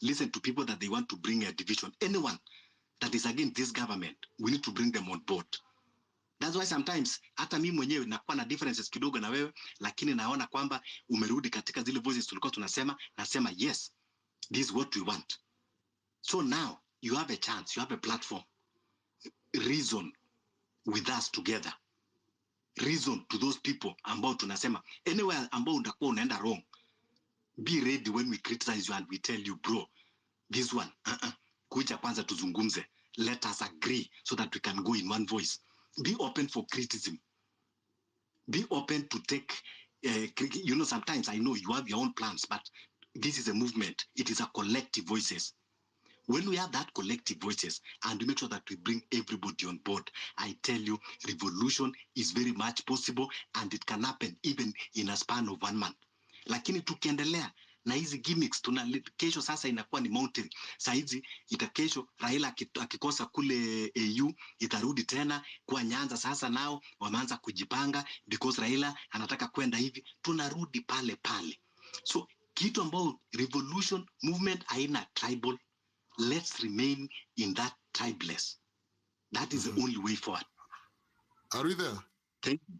listen to people that they want to bring a division. Anyone that is against this government, we need to bring them on board. That's why sometimes hata mimi mwenyewe nakuwa na differences kidogo na wewe, lakini naona kwamba umerudi katika zile voices tulikuwa tunasema, nasema yes, this is what we want. So now you have a chance, you have a platform. Reason with us together. Reason to those people ambao tunasema anywhere ambao utakuwa unaenda wrong. Be ready when we criticize you and we tell you, bro, this one, kuja kwanza tuzungumze. Let us agree so that we can go in one voice. Be open for criticism. Be open to take, sometimes I know you have your own plans, but this is a movement. It is a collective voices. When we have that collective voices and we make sure that we bring everybody on board, I tell you, revolution is very much possible and it can happen even in a span of 1 month. Lakini tukiendelea na hizi gimmicks, kesho sasa inakuwa ni mountain. Saizi kesho Raila akikosa kule AU itarudi tena kwa Nyanza. Sasa nao wameanza kujipanga because Raila anataka kwenda hivi, tunarudi pale pale. So kitu ambao revolution movement haina tribal. Let's remain in that tribeless. That is the only way forward. Are we there? Thank you.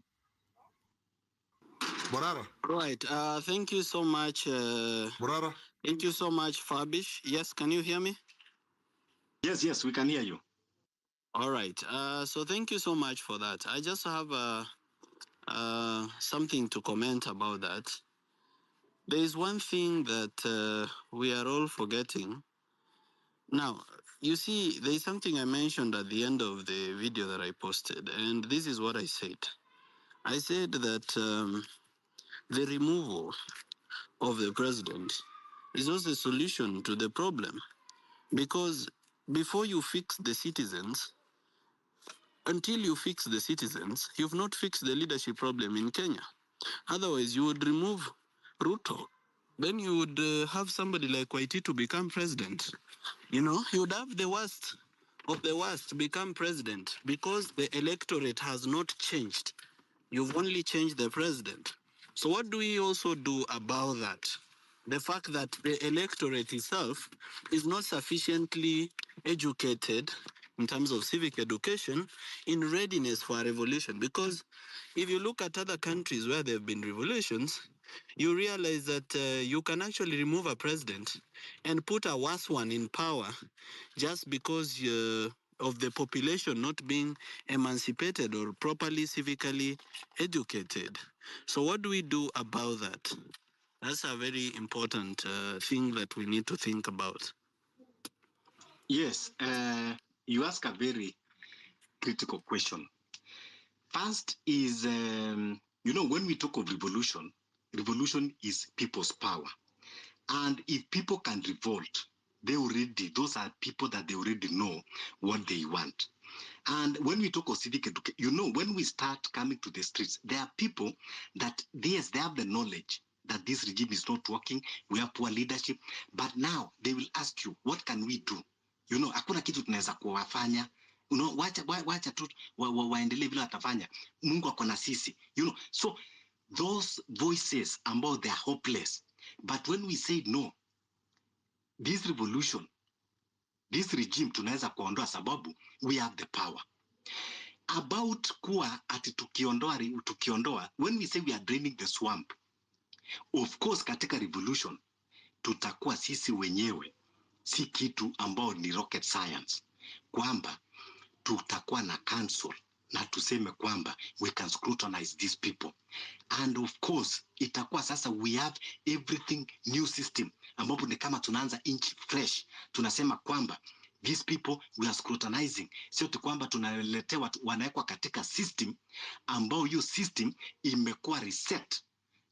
Morara. Right. Thank you so much. Morara. Thank you so much, Fabish. Yes, can you hear me? Yes, we can hear you. All right. So thank you so much for that. I just have something to comment about that. There is one thing that we are all forgetting. Now, you see, there is something I mentioned at the end of the video that I posted, and this is what I said. I said that the removal of the president is also a solution to the problem, because before you fix the citizens, until you fix the citizens, you've not fixed the leadership problem in Kenya. Otherwise, you would remove Ruto. Then you would have somebody like Waiti to become president. You know, he would have the worst of the worst become president because the electorate has not changed. You've only changed the president. So what do we also do about that? The fact that the electorate itself is not sufficiently educated in terms of civic education in readiness for a revolution. Because if you look at other countries where there have been revolutions, you realize that you can actually remove a president and put a worse one in power just because of the population not being emancipated or properly civically educated. So what do we do about that? That's a very important thing that we need to think about. Yes, you ask a very critical question. First is, when we talk of revolution, revolution is people's power. And if people can revolt, those are people that they already know what they want. And when we talk of civic education, when we start coming to the streets, there are people that, yes, they have the knowledge that this regime is not working, we have poor leadership, but now they will ask you, what can we do? Hakuna kitu tunaweza kuwafanya. Wacha tu waendelee vile watafanya. Mungu ako na sisi. So those voices about they are hopeless. But when we say no, this revolution, this regime tunaweza kuondoa sababu we have the power. About kuwa ati tukiondoa, when we say we are draining the swamp, of course katika revolution tutakuwa sisi wenyewe si kitu ambao ni rocket science, kwamba tutakuwa na council na tuseme kwamba we can scrutinize these people. And of course itakuwa sasa we have everything new system ambapo ni kama tunaanza inch fresh. Tunasema kwamba these people we are scrutinizing, sio tu kwamba tunaletewa wanawekwa katika system ambao hiyo system imekuwa reset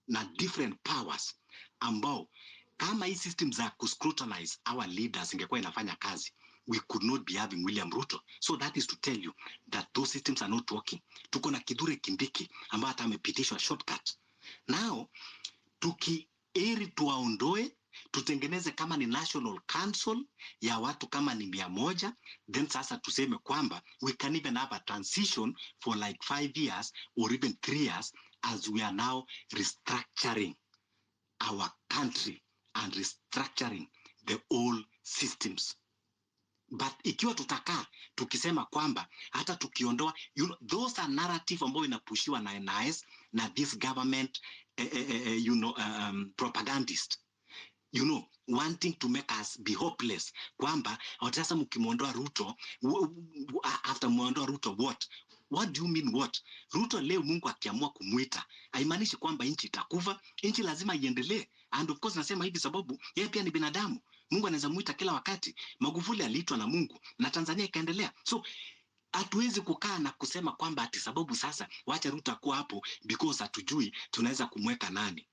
na different powers, ambao kama hii system za kuscrutinize our leaders ingekuwa inafanya kazi, we could not be having William Ruto. So that is to tell you that those systems are not working. Tuko na Kithure Kindiki ambaye hata amepitishwa shortcut. Now tukieri tuwaondoe, tutengeneze kama ni national council ya watu kama ni 100, then sasa tuseme kwamba we can even have a transition for like 5 years or even 3 years as we are now restructuring our country and restructuring the old systems. But ikiwa tutakaa tukisema kwamba hata tukiondoa, those are narrative ambayo inapushiwa na NIS na this government propagandist, wanting to make us be hopeless, kwamba sasa mkimwondoa Ruto, after mwondoa Ruto what do you mean what? Ruto leo Mungu akiamua kumwita haimaanishi kwamba nchi itakufa. Nchi lazima iendelee, and of course nasema hivi sababu yeye pia ni binadamu. Mungu anaweza muita kila wakati. Magufuli aliitwa na Mungu na Tanzania ikaendelea. So hatuwezi kukaa na kusema kwamba ati sababu sasa wacha Ruto akuwa hapo because hatujui tunaweza kumweka nani.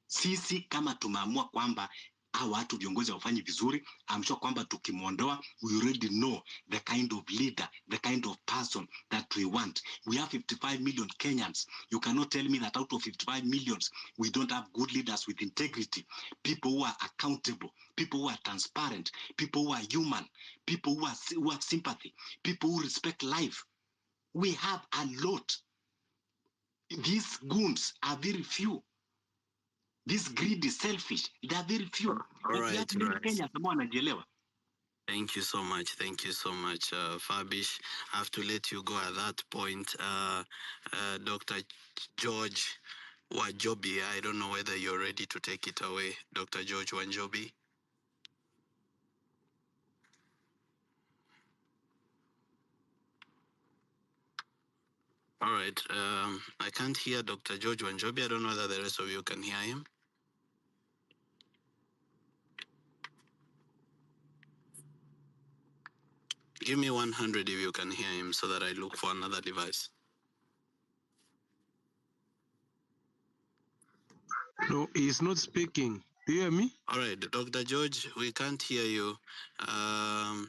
Sisi kama tumeamua kwamba hao watu viongozi wafanyi vizuri, I'm sure kwamba tukimwondoa, we already know the kind of leader, the kind of person that we want. We have 55 million Kenyans. You cannot tell me that out of 55 millions, we don't have good leaders with integrity, people who are accountable, people who are transparent, people who are human, people who have sympathy, people who respect life. We have a lot. These goons are very few. This greedy, selfish, they are very few. All right. Thank you so much. Thank you so much, Fabish. I have to let you go at that point. Dr. George Wanjobi, I don't know whether you're ready to take it away. Dr. George Wanjobi. All right. I can't hear Dr. George Wanjobi. I don't know whether the rest of you can hear him. Give me 100 if you can hear him so that I look for another device. No, he's not speaking. Do you hear me? All right, Dr. George, we can't hear you. I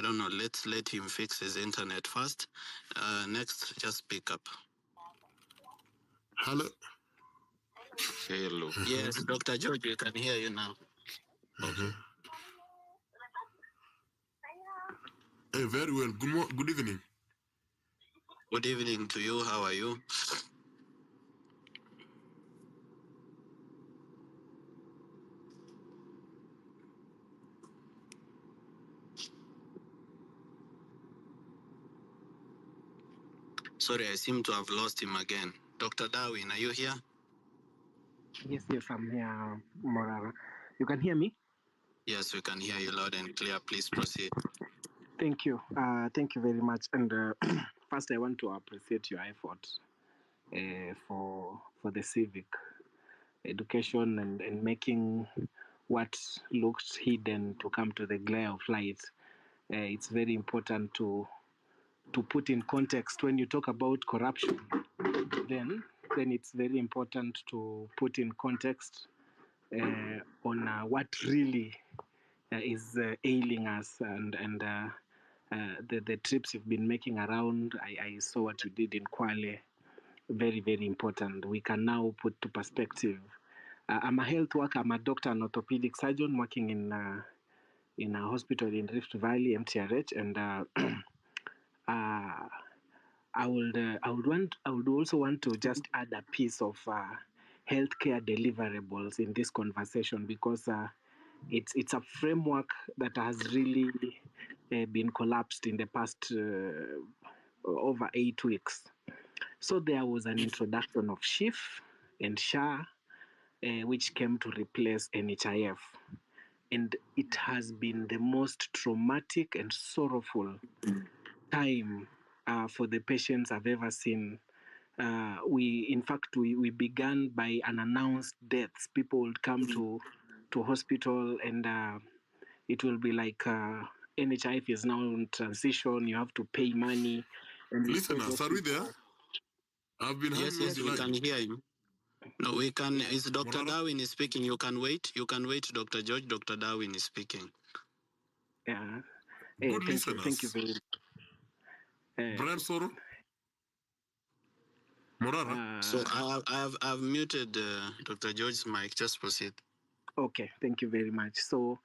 don't know. Let's let him fix his internet first. Next, just speak up. Hello. Hello. Yes, Dr. George, we can hear you now. Okay. Hey, very well. Good evening. Good evening to you. How are you? Sorry, I seem to have lost him again. Dr. Darwin, are you here? Yes, I'm here, Morara. You can hear me? Yes, we can hear you loud and clear. Please proceed. Thank you. Thank you very much. And first, I want to appreciate your effort for the civic education and making what looks hidden to come to the glare of light. It's very important to put in context when you talk about corruption. Then it's very important to put in context on what really is ailing us, and the trips you've been making around. I saw what you did in Kwale. Very, very important. We can now put to perspective. I'm a health worker. I'm a doctor and orthopedic surgeon working in a hospital in Rift Valley, MTRH, and I would also want to just add a piece of healthcare deliverables in this conversation, because it's a framework that has really been collapsed in the past over 8 weeks. So there was an introduction of SHIF and SHA, which came to replace NHIF. And it has been the most traumatic and sorrowful time for the patients I've ever seen. We began by unannounced deaths. People would come to hospital, and it will be like NHIF is now in transition. You have to pay money. And Listeners, are we there? I've been yes, we can hear him. No, we can. It's Dr. Morara? Darwin is speaking. You can wait. You can wait, Dr. George. Dr. Darwin is speaking. Yeah. Good Thank you. listeners. Thank you very much. Brian Soro? Morara? So I've muted Dr. George's mic. Just proceed. Okay, thank you very much. So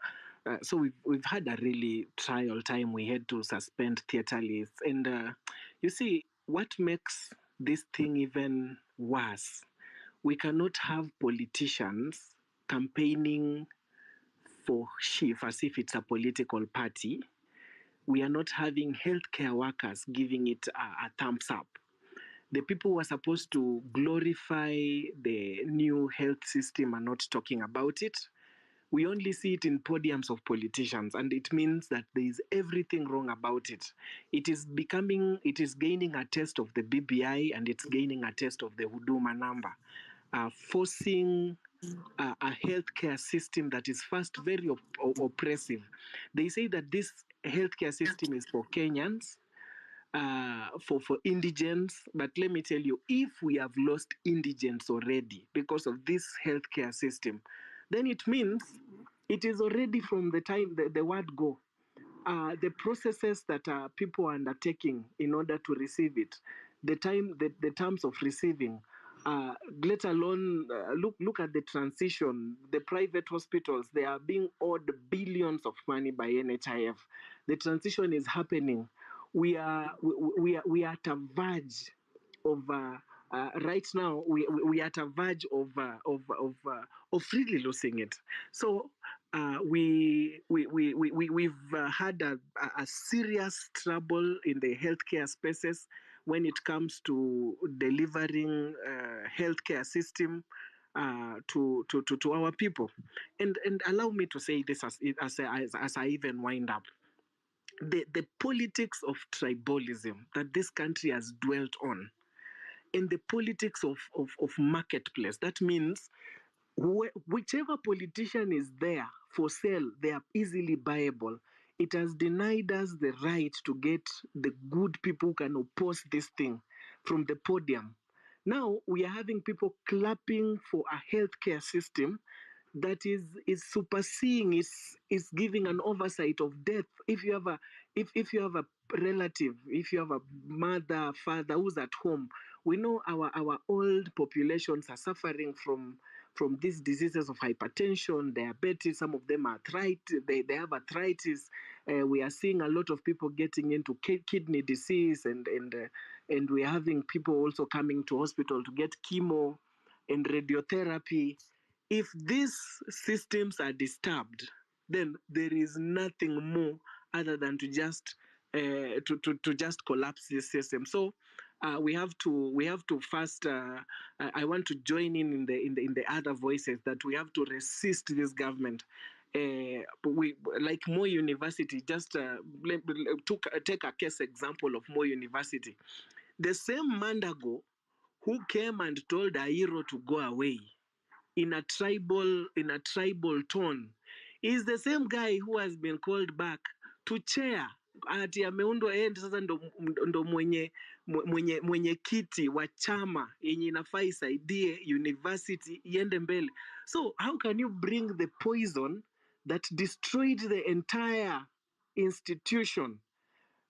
we've had a really trial time. We had to suspend theater lists, and you see what makes this thing even worse. We cannot have politicians campaigning for SHIF as if it's a political party. We are not having healthcare workers giving it a thumbs up. The people who are supposed to glorify the new health system are not talking about it. We only see it in podiums of politicians, and it means that there is everything wrong about it. It is gaining a taste of the BBI, and it's gaining a taste of the Huduma number, forcing a healthcare system that is first very oppressive. They say that this healthcare system is for Kenyans, for indigents, but let me tell you, if we have lost indigents already because of this healthcare system, then it means it is already from the time the word go. The processes that people are undertaking in order to receive it, the terms of receiving, let alone look at the transition. The private hospitals, they are being owed billions of money by NHIF. The transition is happening. We are at a verge of right now. We are at a verge of really losing it. So we've had a serious trouble in the healthcare spaces when it comes to delivering healthcare system to our people. And allow me to say this as I even wind up. The politics of tribalism that this country has dwelt on, and the politics of marketplace, that means whichever politician is there for sale, they are easily buyable. It has denied us the right to get the good people who can oppose this thing from the podium. Now we are having people clapping for a healthcare system that is superseding, is giving an oversight of death. If you have a relative, if you have a mother, father who's at home, we know our old populations are suffering from these diseases of hypertension, diabetes. Some of them are they have arthritis. We are seeing a lot of people getting into kidney disease, and we are having people also coming to hospital to get chemo and radiotherapy. If these systems are disturbed, then there is nothing more other than to just just collapse this system. So we have to first. I want to join in the other voices that we have to resist this government. We like Moi University. Just take a case example of Moi University. The same Mandago who came and told Airo to go away in a tribal tone is the same guy who has been called back to chair ati ameundwa yeye sasa ndo mwenye kiti wa chama yenye inafaa isaidie university iende mbele. So how can you bring the poison that destroyed the entire institution,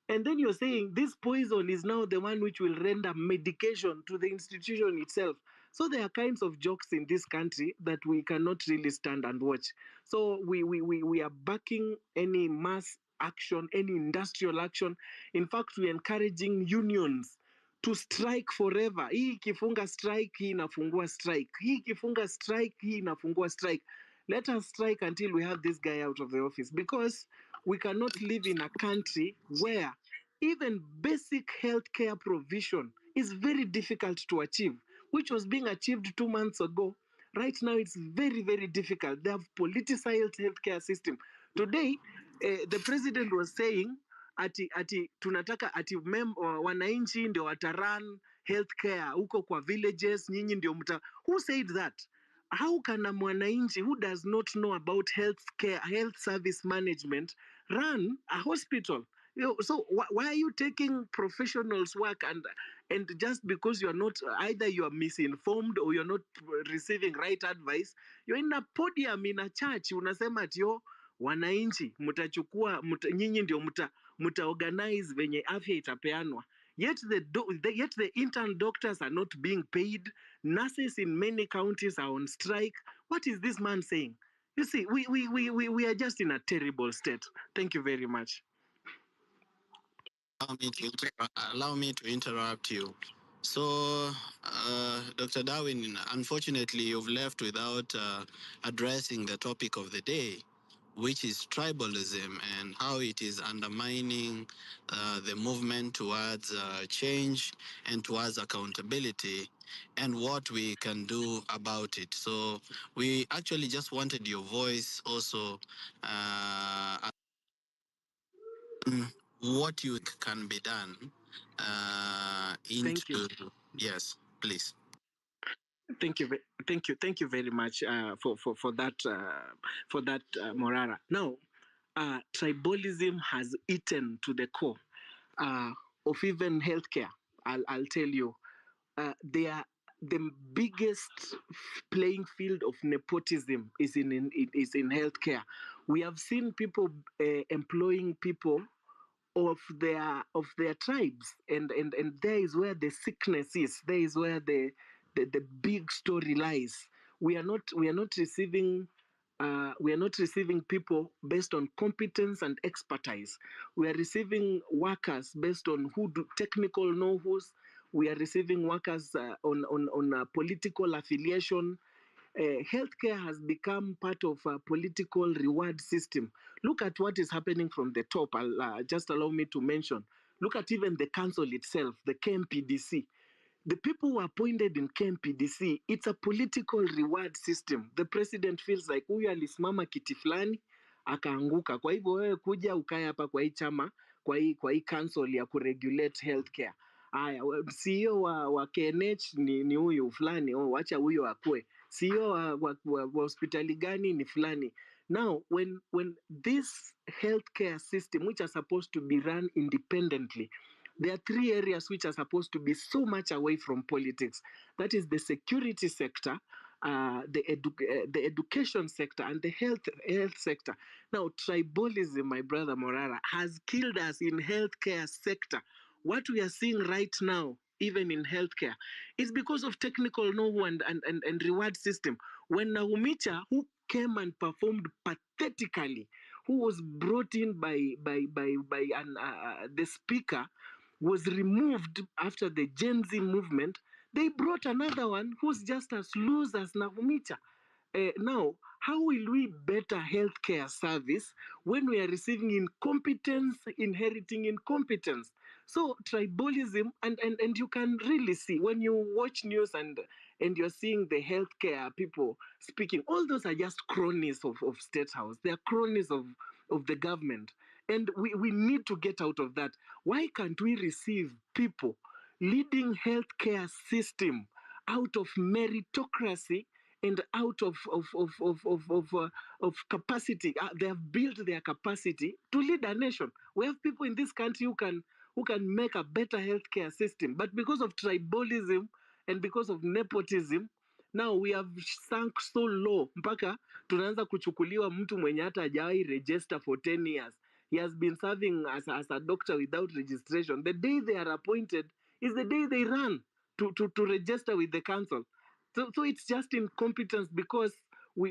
and then you're saying this poison is now the one which will render medication to the institution itself? So there are kinds of jokes in this country that we cannot really stand and watch. So we are backing any mass action, any industrial action. In fact, we're encouraging unions to strike forever. Hii ikifunga strike, hii inafungua strike. Hii ikifunga strike, hii inafungua strike. Let us strike until we have this guy out of the office, because we cannot live in a country where even basic healthcare provision is very difficult to achieve, which was being achieved 2 months ago. Right now, it's very, very difficult. They have politicized healthcare system. Today, the president was saying ati tunataka ati wananchi ndio wataran healthcare huko kwa villages, nyinyi ndio mta. Who said that? How can a mwananchi who does not know about health service management, run a hospital? So why are you taking professionals' work and just because you are not, either you are misinformed or you're not receiving right advice, you're in a podium in a church, unasema ati wananchi mtachukua nyinyi ndio mta organize venye afya itapeanwa. Yet the intern doctors are not being paid. Nurses in many counties are on strike. What is this man saying? You see, we are just in a terrible state. Thank you very much. Allow me to interrupt you. So, Dr. Darwin, unfortunately, you've left without addressing the topic of the day, which is tribalism, and how it is undermining the movement towards change and towards accountability, and what we can do about it. So we actually just wanted your voice also, what you can be done Thank you. Yes, please. Thank you very much for that Morara. Now, tribalism has eaten to the core of even healthcare. I'll tell you, they are the biggest playing field of nepotism is in healthcare. We have seen people employing people of their tribes, and there is where the sickness is. There is where the big story lies. We are not receiving people based on competence and expertise. We are receiving workers based on who do technical know-hows. We are receiving workers on political affiliation. Healthcare has become part of a political reward system. Look at what is happening from the top. Just allow me to mention. Look at even the council itself, the KMPDC. The people who are appointed in KMPDC, it's a political reward system. The president feels like huyu alisimama kiti fulani akaanguka. Kwa hivyo wewe kuja ukae hapa kwa hii chama, kwa hii council ya kuregulate healthcare. Haya, CEO wa KNH ni huyu fulani, wacha huyo akue. CEO wa hospitali gani ni fulani. Now, when this healthcare system, which are supposed to be run independently, there are three areas which are supposed to be so much away from politics. That is the security sector, the education sector, and the health sector. Now, tribalism, my brother Morara, has killed us in healthcare sector. What we are seeing right now, even in healthcare, is because of technical know-how and reward system. When Naumicha, who came and performed pathetically, who was brought in by the speaker, was removed after the Gen Z movement, they brought another one who's just as loose as Nahumicha. Now, how will we better healthcare service when we are receiving incompetence, inheriting incompetence? So tribalism, and you can really see when you watch news and you're seeing the healthcare people speaking, all those are just cronies of State House. They are cronies of the government. And we need to get out of that. Why can't we receive people leading healthcare system out of meritocracy and out of capacity? They have built their capacity to lead a nation. We have people in this country who can make a better healthcare system, but because of tribalism and because of nepotism, now we have sunk so low mpaka tunaanza kuchukuliwa mtu mwenye hata hajawahi register for 10 years. He has been serving as a doctor without registration. The day they are appointed is the day they run to register with the council. So it's just incompetence because we